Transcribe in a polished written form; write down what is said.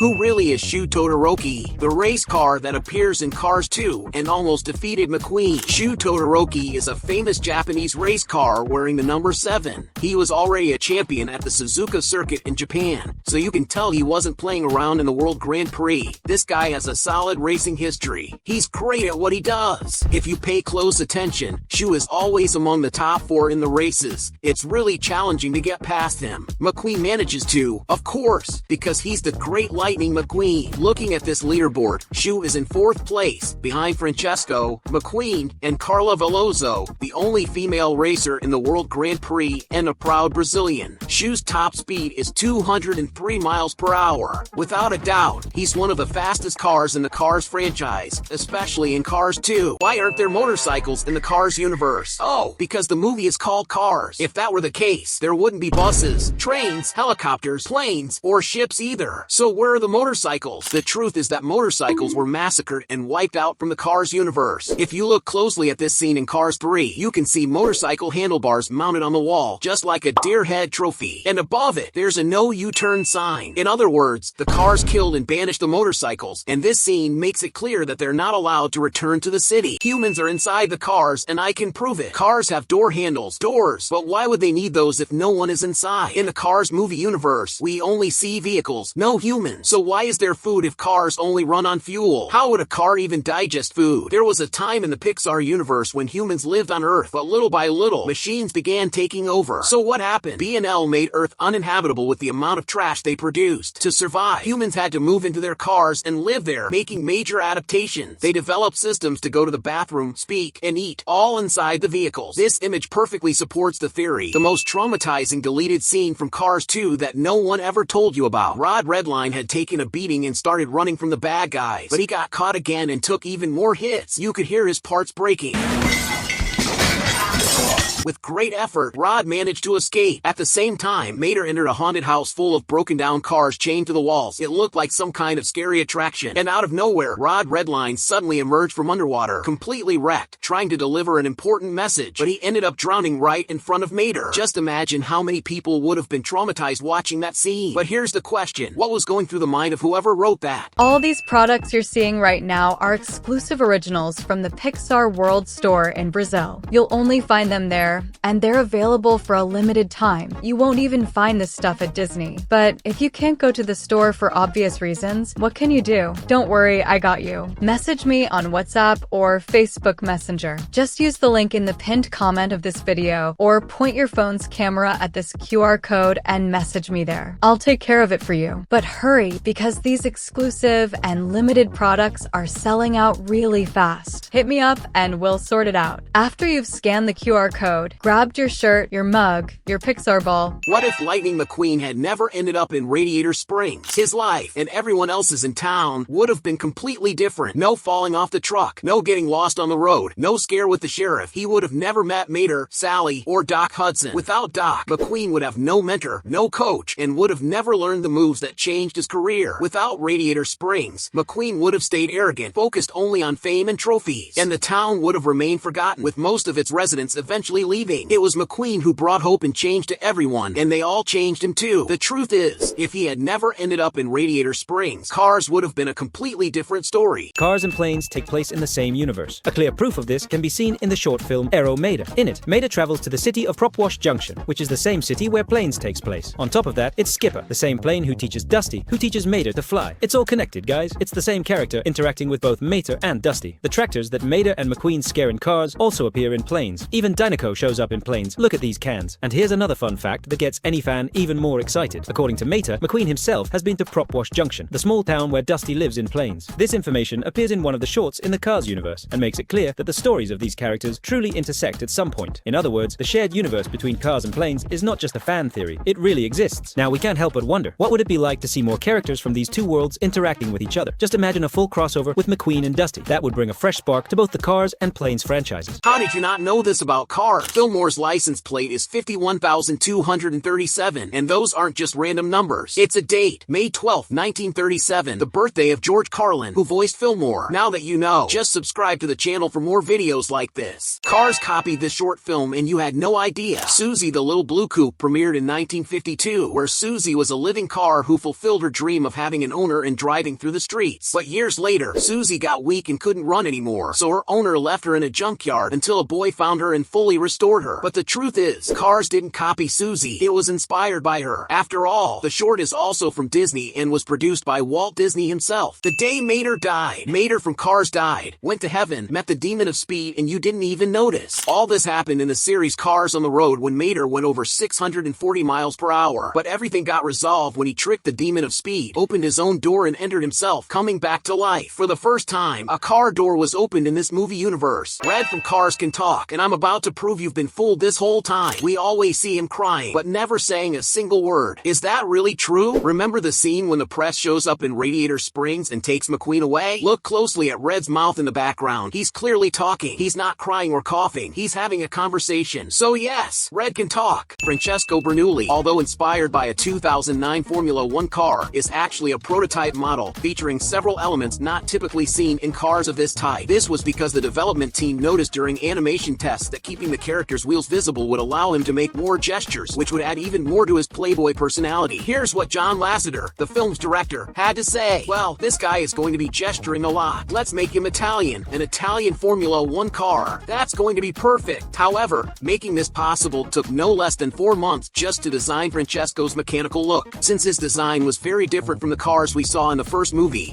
Who really is Shu Todoroki, the race car that appears in Cars 2 and almost defeated McQueen? Shu Todoroki is a famous Japanese race car wearing the number 7. He was already a champion at the Suzuka circuit in Japan, so you can tell he wasn't playing around in the World Grand Prix. This guy has a solid racing history. He's great at what he does. If you pay close attention, Shu is always among the top 4 in the races. It's really challenging to get past him. McQueen manages to, of course, because he's the Great Lightning McQueen. Looking at this leaderboard, Shu is in 4th place, behind Francesco, McQueen, and Carla Veloso, the only female racer in the World Grand Prix and a proud Brazilian. Shu's top speed is 203 miles per hour. Without a doubt, he's one of the fastest cars in the Cars franchise, especially in Cars 2. Why aren't there motorcycles in the Cars universe? Oh, because the movie is called Cars. If that were the case, there wouldn't be buses, trains, helicopters, planes, or ships either. So where are the motorcycles? The truth is that motorcycles were massacred and wiped out from the Cars universe. If you look closely at this scene in Cars 3, you can see motorcycle handlebars mounted on the wall, just like a deer head trophy. And above it, there's a no U-turn sign. In other words, the Cars killed and banished the motorcycles, and this scene makes it clear that they're not allowed to return to the city. Humans are inside the Cars, and I can prove it. Cars have door handles, doors, but why would they need those if no one is inside? In the Cars movie universe, we only see vehicles, no humans. So why is there food if cars only run on fuel? How would a car even digest food? There was a time in the Pixar universe when humans lived on Earth, but little by little, machines began taking over. So what happened? B&L made Earth uninhabitable with the amount of trash they produced. To survive, humans had to move into their cars and live there, making major adaptations. They developed systems to go to the bathroom, speak, and eat, all inside the vehicles. This image perfectly supports the theory. The most traumatizing deleted scene from Cars 2 that no one ever told you about. Rod Redline had taken a beating and started running from the bad guys, but he got caught again and took even more hits. You could hear his parts breaking. With great effort, Rod managed to escape. At the same time, Mater entered a haunted house full of broken down cars chained to the walls. It looked like some kind of scary attraction. And out of nowhere, Rod Redline suddenly emerged from underwater, completely wrecked, trying to deliver an important message. But he ended up drowning right in front of Mater. Just imagine how many people would have been traumatized watching that scene. But here's the question. What was going through the mind of whoever wrote that? All these products you're seeing right now are exclusive originals from the Pixar World Store in Brazil. You'll only find them there, and they're available for a limited time. You won't even find this stuff at Disney. But if you can't go to the store for obvious reasons, what can you do? Don't worry, I got you. Message me on WhatsApp or Facebook Messenger. Just use the link in the pinned comment of this video, or point your phone's camera at this QR code and message me there. I'll take care of it for you. But hurry, because these exclusive and limited products are selling out really fast. Hit me up and we'll sort it out. After you've scanned the QR code, grabbed your shirt, your mug, your Pixar ball. What if Lightning McQueen had never ended up in Radiator Springs? His life, and everyone else's in town, would have been completely different. No falling off the truck, no getting lost on the road, no scare with the sheriff. He would have never met Mater, Sally, or Doc Hudson. Without Doc, McQueen would have no mentor, no coach, and would have never learned the moves that changed his career. Without Radiator Springs, McQueen would have stayed arrogant, focused only on fame and trophies, and the town would have remained forgotten, with most of its residents eventually leaving. It was McQueen who brought hope and change to everyone, and they all changed him too. The truth is, if he had never ended up in Radiator Springs, Cars would have been a completely different story. Cars and planes take place in the same universe. A clear proof of this can be seen in the short film Aero Mater. In it, Mater travels to the city of Propwash Junction, which is the same city where Planes takes place. On top of that, it's Skipper, the same plane who teaches Dusty, who teaches Mater to fly. It's all connected, guys. It's the same character interacting with both Mater and Dusty. The tractors that Mater and McQueen scare in Cars also appear in Planes. Even Dinoco shows up in Planes. Look at these cans. And here's another fun fact that gets any fan even more excited. According to Mater, McQueen himself has been to Propwash Junction, the small town where Dusty lives in Planes. This information appears in one of the shorts in the Cars universe, and makes it clear that the stories of these characters truly intersect at some point. In other words, the shared universe between Cars and Planes is not just a fan theory, it really exists. Now we can't help but wonder, what would it be like to see more characters from these two worlds interacting with each other? Just imagine a full crossover with McQueen and Dusty. That would bring a fresh spark to both the Cars and Planes franchises. How did you not know this about Cars? Fillmore's license plate is 51,237, and those aren't just random numbers. It's a date, May 12, 1937, the birthday of George Carlin, who voiced Fillmore. Now that you know, just subscribe to the channel for more videos like this. Cars copied this short film and you had no idea. Susie the Little Blue Coupe premiered in 1952, where Susie was a living car who fulfilled her dream of having an owner and driving through the streets. But years later, Susie got weak and couldn't run anymore, so her owner left her in a junkyard until a boy found her and fully restored her. But the truth is, Cars didn't copy Susie, it was inspired by her. After all, the short is also from Disney and was produced by Walt Disney himself. The day Mater died, Mater from Cars died, went to heaven, met the demon of speed, and you didn't even notice. All this happened in the series Cars on the Road when Mater went over 640 miles per hour. But everything got resolved when he tricked the demon of speed, opened his own door and entered himself, coming back to life. For the first time, a car door was opened in this movie universe. Red from Cars can talk, and I'm about to prove you've been fooled this whole time. We always see him crying, but never saying a single word. Is that really true? Remember the scene when the press shows up in Radiator Springs and takes McQueen away? Look closely at Red's mouth in the background. He's clearly talking. He's not crying or coughing. He's having a conversation. So yes, Red can talk. Francesco Bernoulli, although inspired by a 2009 Formula One car, is actually a prototype model featuring several elements not typically seen in cars of this type. This was because the development team noticed during animation tests that keeping the character's wheels visible would allow him to make more gestures, which would add even more to his playboy personality. Here's what John Lasseter, the film's director, had to say. Well, this guy is going to be gesturing a lot. Let's make him Italian, an Italian Formula One car. That's going to be perfect. However, making this possible took no less than 4 months just to design Francesco's mechanical look, since his design was very different from the cars we saw in the first movie.